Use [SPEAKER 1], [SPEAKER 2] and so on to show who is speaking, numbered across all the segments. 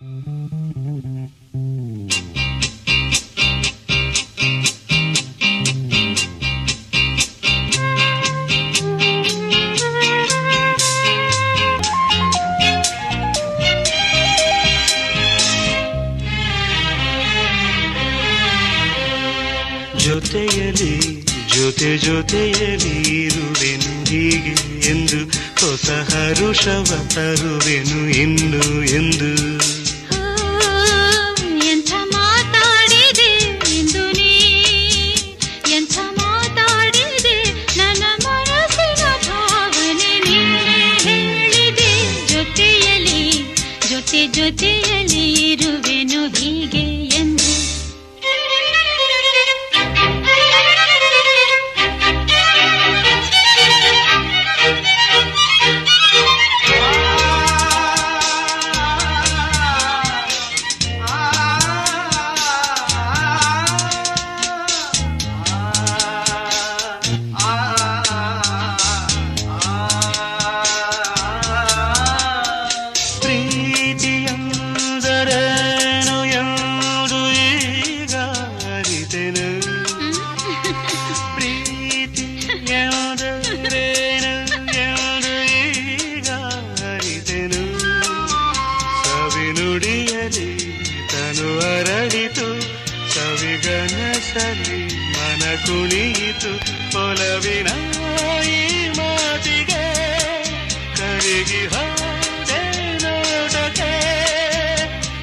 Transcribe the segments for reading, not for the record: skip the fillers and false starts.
[SPEAKER 1] ಜೊತೆಯಲಿ ಜೊತೆಯಲಿ ಇರುವೆನು ಹೀಗೆ ಎಂದು ಹೊಸ ಹರುಷವ ತರುವೆನು ಇನ್ನು ಎಂದು.
[SPEAKER 2] ಎಂಥ ಮಾತಾಡಿದೆ ಎಂದು ನೀ, ಎಂಥ ಮಾತಾಡಿದೆ ನನ್ನ ಮನಸ್ಸಿನ ಭಾವನೆ ನಿನ್ನೆ ಹೇಳಿದೆ. ಜೊತೆಯಲಿ ಜೊತೆಯಲಿ ಇರುವೆನು ಹೀಗೆ ಎಂದು.
[SPEAKER 1] ಪ್ರೀತಿಯಂದರೇನು ಎಂದು ಈಗ ಅರಿತೆನು, ಪ್ರೀತಿಯಂದರೇನು ಎಂದು ಈಗ ಅರಿತೆನು. ಸವಿನುಡಿಯಲಿ ತನು ಅರಳಿತು, ಸವಿಗನಸಲಿ ಮನ ಕುಣಿಯಿತು. ಒಲವಿನ ಈ ಮಾತಿಗೆ ಕರಗಿ ಹೋದೆ ನೋಟಕ್ಕೆ.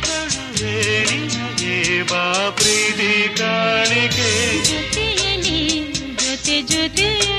[SPEAKER 1] ಕರುವೆ ನಿನಗೆ ಬಾ ಪ್ರೀತಿ ಕಾಣಿಕೆ.
[SPEAKER 2] ಜೊತೆಯಲಿ ಜೊತೆಯಲಿ